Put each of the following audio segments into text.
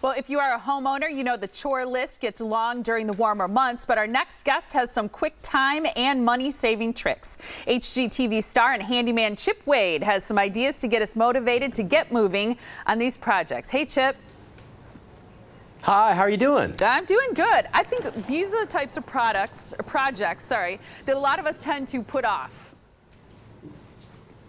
Well, if you are a homeowner, you know the chore list gets long during the warmer months, but our next guest has some quick time and money-saving tricks. HGTV star and handyman Chip Wade has some ideas to get us motivated to get moving on these projects. Hey, Chip. Hi, how are you doing? I'm doing good. I think these are the types of projects, that a lot of us tend to put off.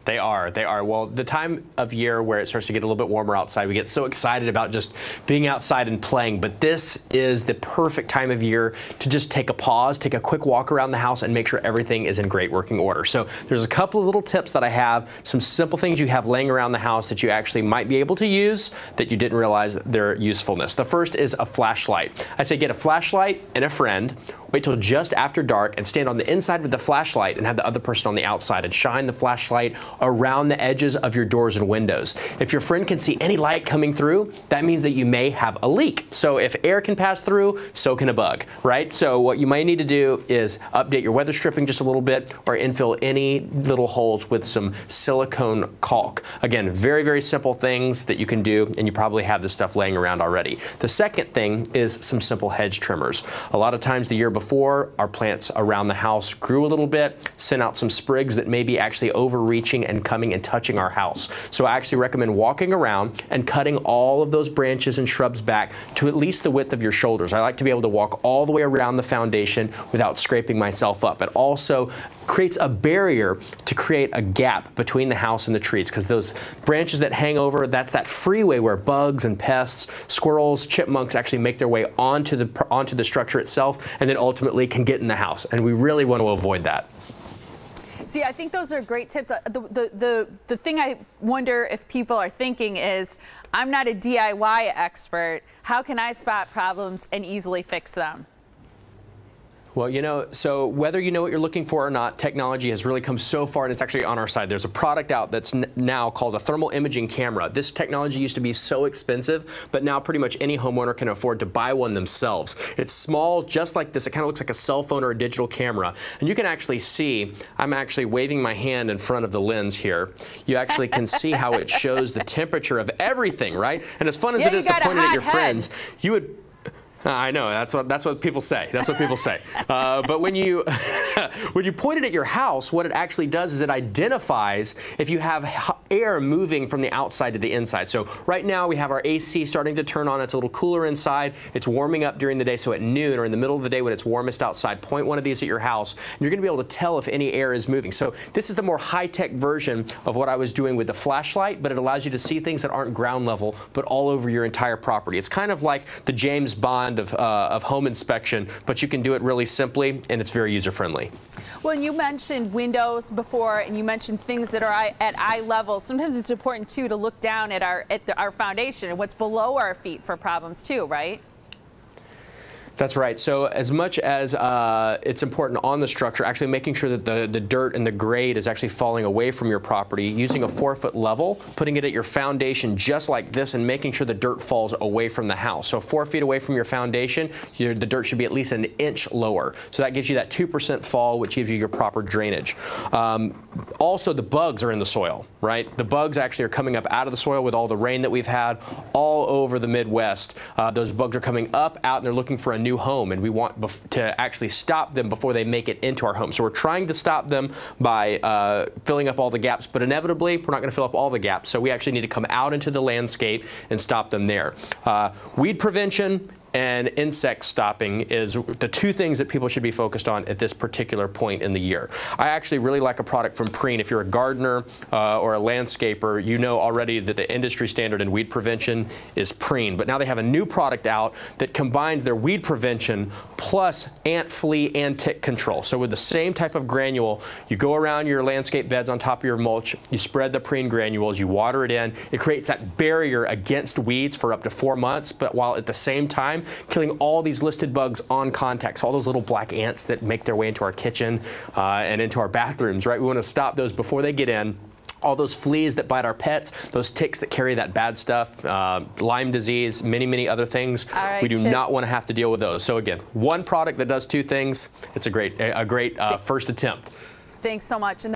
They are. Well, the time of year where it starts to get a little bit warmer outside, we get so excited about just being outside and playing. But this is the perfect time of year to just take a pause, take a quick walk around the house and make sure everything is in great working order. So there's a couple of little tips that I have, some simple things you have laying around the house that you actually might be able to use that you didn't realize their usefulness. The first is a flashlight. I say get a flashlight and a friend. Wait till just after dark and stand on the inside with the flashlight and have the other person on the outside and shine the flashlight around the edges of your doors and windows. If your friend can see any light coming through, that means that you may have a leak. So if air can pass through, so can a bug, right? So what you might need to do is update your weather stripping just a little bit or infill any little holes with some silicone caulk. Again, very, very simple things that you can do, and you probably have this stuff laying around already. The second thing is some simple hedge trimmers. A lot of times the year before, our plants around the house grew a little bit, sent out some sprigs that may be actually overreaching and coming and touching our house. So I actually recommend walking around and cutting all of those branches and shrubs back to at least the width of your shoulders. I like to be able to walk all the way around the foundation without scraping myself up. It also creates a barrier to create a gap between the house and the trees, because those branches that hang over, that's that freeway where bugs and pests, squirrels, chipmunks actually make their way onto the structure itself and then ultimately can get in the house. And we really want to avoid that. See, I think those are great tips. The thing I wonder if people are thinking is, I'm not a DIY expert. How can I spot problems and easily fix them? Well, you know, so whether you know what you're looking for or not, technology has really come so far, and it's actually on our side. There's a product out that's now called a thermal imaging camera. This technology used to be so expensive, but now pretty much any homeowner can afford to buy one themselves. It's small, just like this. It kind of looks like a cell phone or a digital camera. And you can actually see, I'm actually waving my hand in front of the lens here. You actually can see how it shows the temperature of everything, right? And as fun as it is to point it at your friends, you would... I know, that's what people say. That's what people say. But when you when you point it at your house, what it actually does is it identifies if you have air moving from the outside to the inside. So right now we have our AC starting to turn on. It's a little cooler inside. It's warming up during the day. So at noon or in the middle of the day when it's warmest outside, point one of these at your house, and you're going to be able to tell if any air is moving. So this is the more high-tech version of what I was doing with the flashlight, but it allows you to see things that aren't ground level, but all over your entire property. It's kind of like the James Bond of home inspection, but you can do it really simply, and it's very user-friendly. Well, you mentioned windows before, and you mentioned things that are at eye level. Sometimes it's important too to look down at our foundation and what's below our feet for problems too, right? That's right. So as much as it's important on the structure, actually making sure that the dirt and the grade is actually falling away from your property, using a 4-foot level, putting it at your foundation just like this, and making sure the dirt falls away from the house. So 4 feet away from your foundation, the dirt should be at least an inch lower. So that gives you that 2% fall, which gives you your proper drainage. Also, the bugs are in the soil, right? The bugs actually are coming up out of the soil with all the rain that we've had all over the Midwest. Those bugs are coming up, out, and they're looking for a new home, and we want to actually stop them before they make it into our home. So we're trying to stop them by filling up all the gaps, but inevitably we're not going to fill up all the gaps. So we actually need to come out into the landscape and stop them there. Weed prevention and insect stopping is the two things that people should be focused on at this particular point in the year. I actually really like a product from Preen. If you're a gardener or a landscaper, you know already that the industry standard in weed prevention is Preen. But now they have a new product out that combines their weed prevention plus ant, flea, and tick control. So with the same type of granule, you go around your landscape beds on top of your mulch, you spread the Preen granules, you water it in. It creates that barrier against weeds for up to 4 months, but while at the same time killing all these listed bugs on contact. So all those little black ants that make their way into our kitchen and into our bathrooms, right? We want to stop those before they get in. All those fleas that bite our pets, those ticks that carry that bad stuff, Lyme disease, many other things. We do not want to have to deal with those. So again, one product that does two things. It's a great first attempt. Thanks so much.